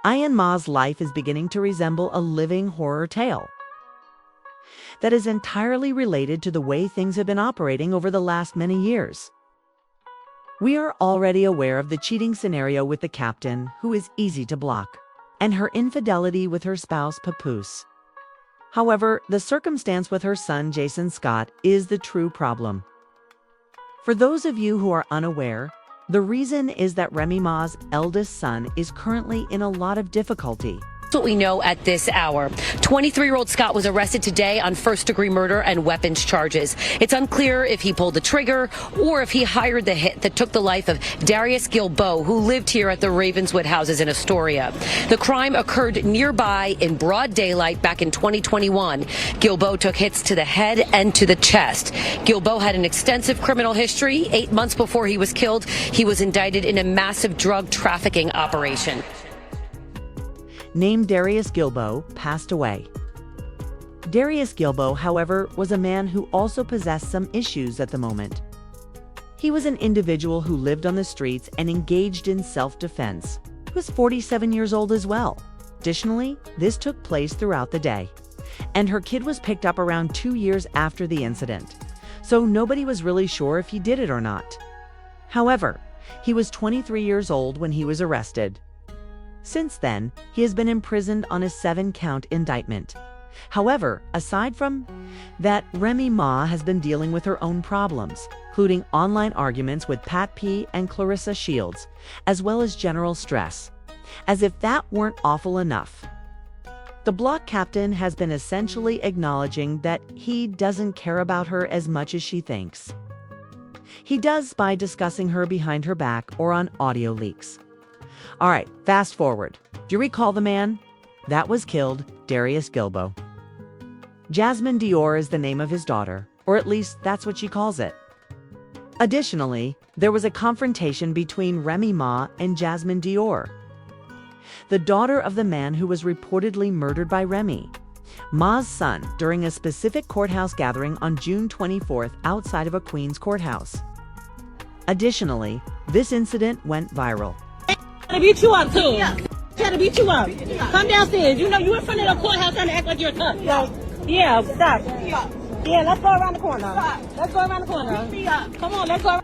Remy Ma's life is beginning to resemble a living horror tale that is entirely related to the way things have been operating over the last many years. We are already aware of the cheating scenario with the captain, who is easy to block, and her infidelity with her spouse, Papoose. However, the circumstance with her son, Jason Scott, is the true problem. For those of you who are unaware, the reason is that Remy Ma's eldest son is currently in a lot of difficulty. That's what we know at this hour. 23-year-old Scott was arrested today on first-degree murder and weapons charges. It's unclear if he pulled the trigger or if he hired the hit that took the life of Darius Gilbo, who lived here at the Ravenswood houses in Astoria. The crime occurred nearby in broad daylight back in 2021. Gilbo took hits to the head and to the chest. Gilbo had an extensive criminal history. 8 months before he was killed, he was indicted in a massive drug trafficking operation. Named Darius Gilbo, passed away. Darius Gilbo, however, was a man who also possessed some issues at the moment. He was an individual who lived on the streets and engaged in self-defense. He was 47 years old as well. Additionally, this took place throughout the day, and her kid was picked up around 2 years after the incident, so nobody was really sure if he did it or not. However, he was 23 years old when he was arrested. Since then, he has been imprisoned on a 7-count indictment. However, aside from that, Remy Ma has been dealing with her own problems, including online arguments with Pat P. and Clarissa Shields, as well as general stress. As if that weren't awful enough, the block captain has been essentially acknowledging that he doesn't care about her as much as she thinks. He does by discussing her behind her back or on audio leaks. All right, fast forward. Do you recall the man that was killed, Darius Gilbo? Jasmine Dior is the name of his daughter, or at least that's what she calls it. Additionally, there was a confrontation between Remy Ma and Jasmine Dior, the daughter of the man who was reportedly murdered by Remy Ma's son, during a specific courthouse gathering on June 24th outside of a Queens courthouse. Additionally, this incident went viral. Trying to beat you up too. Trying to beat you up. Come downstairs. You know you in front of the courthouse trying to act like you're tough. Yeah, stop. Yeah, let's go around the corner. Let's go around the corner. Come on, let's go around.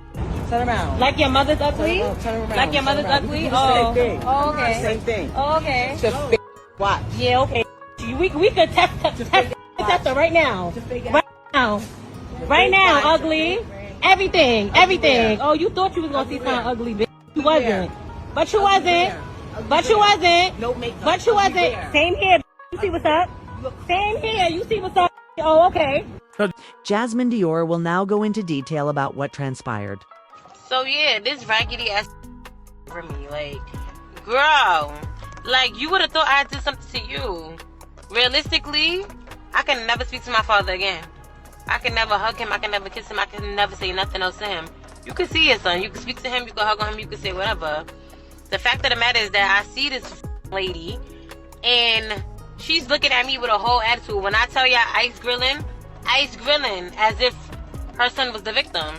Turn around. Like your mother's ugly? Turn around. Like your mother's ugly? Same thing. Oh, okay. Same thing. Oh, okay. Just watch. Yeah, okay. We could test her right now. Right now. Right now, ugly. Everything. Oh, you thought you was gonna see something ugly, bitch. You wasn't. But you wasn't. But you wasn't. But you wasn't. Same here. You see what's up? Same here. You see what's up? Oh, okay. Jasmine Dior will now go into detail about what transpired. So yeah, this raggedy ass for me, like, girl, like you would have thought I did something to you. Realistically, I can never speak to my father again. I can never hug him. I can never kiss him. I can never say nothing else to him. You can see your son. You can speak to him. You can hug on him. You can say whatever. The fact of the matter is that I see this lady, and she's looking at me with a whole attitude. When I tell y'all ice grilling as if her son was the victim.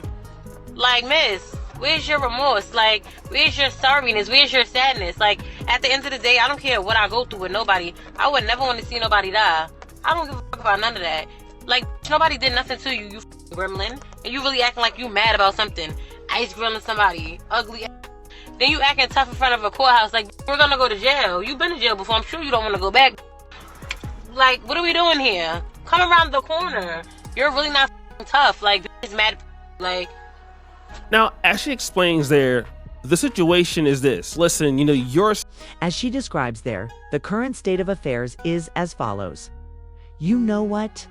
Like, miss, where's your remorse? Like, where's your sorriness? Where's your sadness? Like, at the end of the day, I don't care what I go through with nobody. I would never want to see nobody die. I don't give a fuck about none of that. Like, nobody did nothing to you, you gremlin. And you really acting like you mad about something. Ice grilling somebody. Ugly. Then you acting tough in front of a courthouse. Like, we're gonna go to jail. You've been to jail before. I'm sure you don't want to go back. Like, what are we doing here? Come around the corner. You're really not tough. Like, it's mad. Like. Now, as she explains there, the situation is this. Listen, you're... As she describes there, the current state of affairs is as follows. You know what?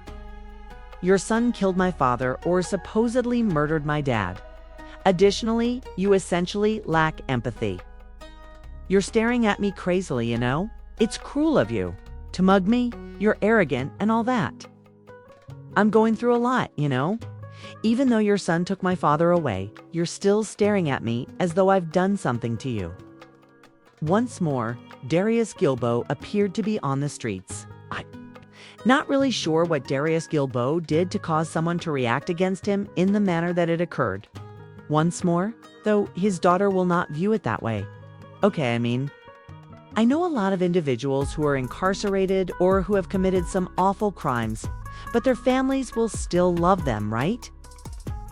Your son killed my father or supposedly murdered my dad. Additionally, you essentially lack empathy. You're staring at me crazily, It's cruel of you to mug me. You're arrogant and all that. I'm going through a lot, Even though your son took my father away, you're still staring at me as though I've done something to you. Once more, Darius Gilbo appeared to be on the streets. Not really sure what Darius Gilbo did to cause someone to react against him in the manner that it occurred. Once more, though his daughter will not view it that way. Okay, I know a lot of individuals who are incarcerated or who have committed some awful crimes, but their families will still love them, right?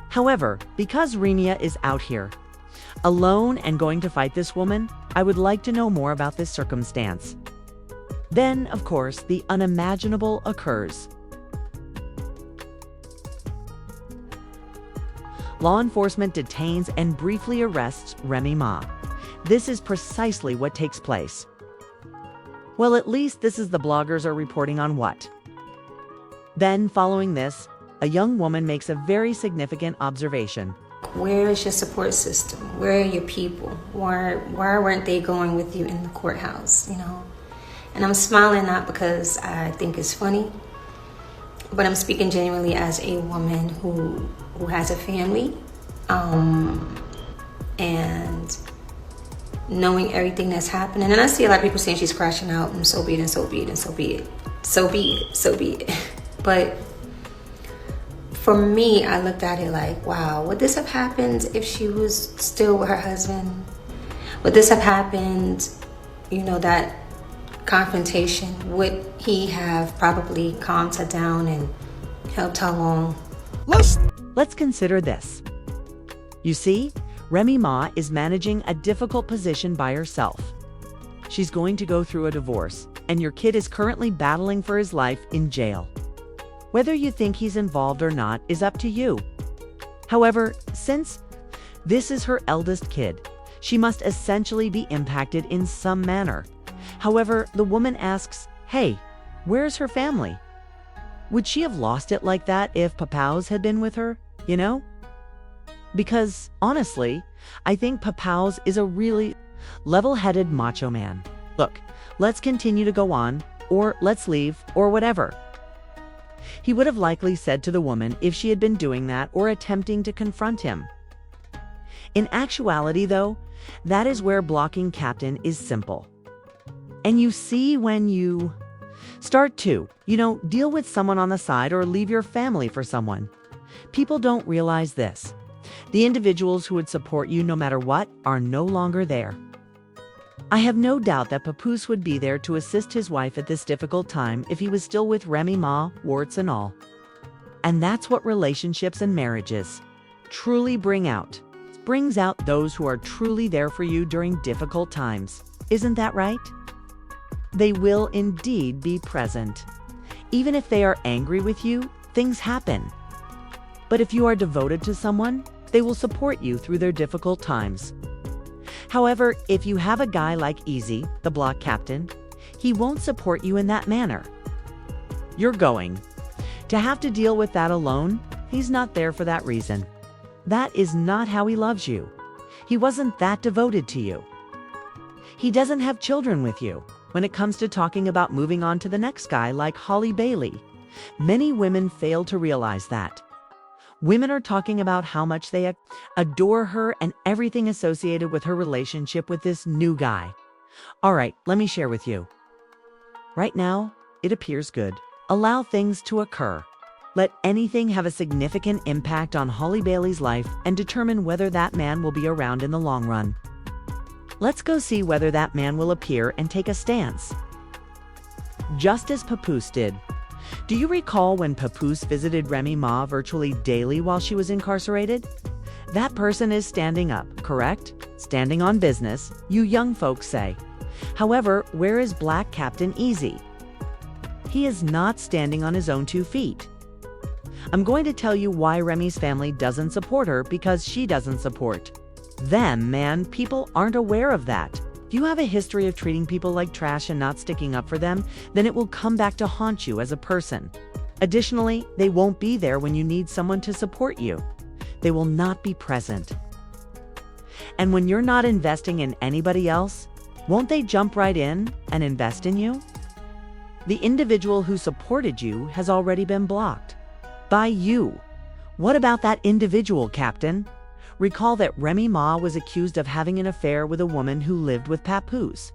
However, because Remy Ma is out here, alone and going to fight this woman, I would like to know more about this circumstance. Then, of course, the unimaginable occurs. Law enforcement detains and briefly arrests Remy Ma. This is precisely what takes place. Well, at least this is the bloggers are reporting on what. Then, following this, a young woman makes a very significant observation. Where is your support system? Where are your people? Why weren't they going with you in the courthouse, you know? And I'm smiling not because I think it's funny, but I'm speaking genuinely as a woman who has a family, and knowing everything that's happening. And I see a lot of people saying she's crashing out, and so be it, and so be it, and so be it. So be it, so be it. But for me, I looked at it like, wow, would this have happened if she was still with her husband? Would this have happened, you know, that confrontation? Would he have probably calmed her down and helped her along? Let's consider this. You see, Remy Ma is managing a difficult position by herself. She's going to go through a divorce, and your kid is currently battling for his life in jail. Whether you think he's involved or not is up to you. However, since this is her eldest kid, she must essentially be impacted in some manner. However, the woman asks, hey, where's her family? Would she have lost it like that if Papoose had been with her, you know? Because, honestly, I think Papoose is a really level-headed macho man. Look, let's continue to go on, or let's leave, or whatever. He would have likely said to the woman if she had been doing that or attempting to confront him. In actuality, though, that is where blocking Captain is simple. And you see, when you start to, deal with someone on the side or leave your family for someone, people don't realize this. The individuals who would support you no matter what are no longer there. I have no doubt that Papoose would be there to assist his wife at this difficult time if he was still with Remy Ma, warts and all. And that's what relationships and marriages truly bring out. It brings out those who are truly there for you during difficult times. Isn't that right? They will indeed be present. Even if they are angry with you, things happen. But if you are devoted to someone, they will support you through their difficult times. However, if you have a guy like Easy, the block captain, he won't support you in that manner. You're going to have to deal with that alone. He's not there for that reason. That is not how he loves you. He wasn't that devoted to you. He doesn't have children with you. When it comes to talking about moving on to the next guy like Halle Bailey, many women fail to realize that. Women are talking about how much they adore her and everything associated with her relationship with this new guy. All right, let me share with you. Right now, it appears good. Allow things to occur. Let anything have a significant impact on Halle Bailey's life and determine whether that man will be around in the long run. Let's go see whether that man will appear and take a stance. Just as Papoose did. Do you recall when Papoose visited Remy Ma virtually daily while she was incarcerated? That person is standing up, correct? Standing on business, you young folks say. However, where is Black Captain Easy? He is not standing on his own 2 feet. I'm going to tell you why Remy's family doesn't support her, because she doesn't support them, man. People aren't aware of that. If you have a history of treating people like trash and not sticking up for them, then it will come back to haunt you as a person. Additionally, they won't be there when you need someone to support you. They will not be present. And when you're not investing in anybody else, won't they jump right in and invest in you? The individual who supported you has already been blocked. By you. What about that individual, Captain? Recall that Remy Ma was accused of having an affair with a woman who lived with Papoose.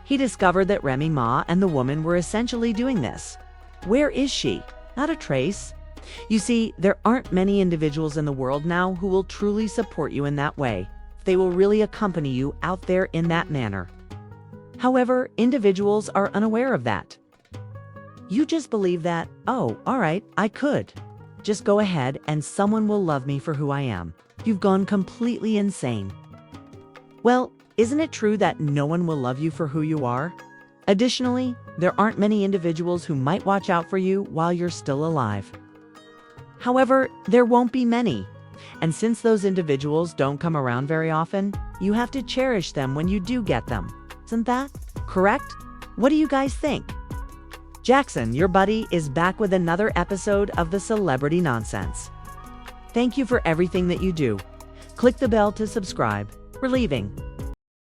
He discovered that Remy Ma and the woman were essentially doing this. Where is she? Not a trace. You see, there aren't many individuals in the world now who will truly support you in that way. They will really accompany you out there in that manner. However, individuals are unaware of that. You just believe that, oh, all right, I could. Just go ahead and someone will love me for who I am. You've gone completely insane. Well, isn't it true that no one will love you for who you are? Additionally, there aren't many individuals who might watch out for you while you're still alive. However, there won't be many. And since those individuals don't come around very often, you have to cherish them when you do get them. Isn't that correct? What do you guys think? Jackson, your buddy, is back with another episode of the Celebrity Nonsense. Thank you for everything that you do. Click the bell to subscribe. We're leaving.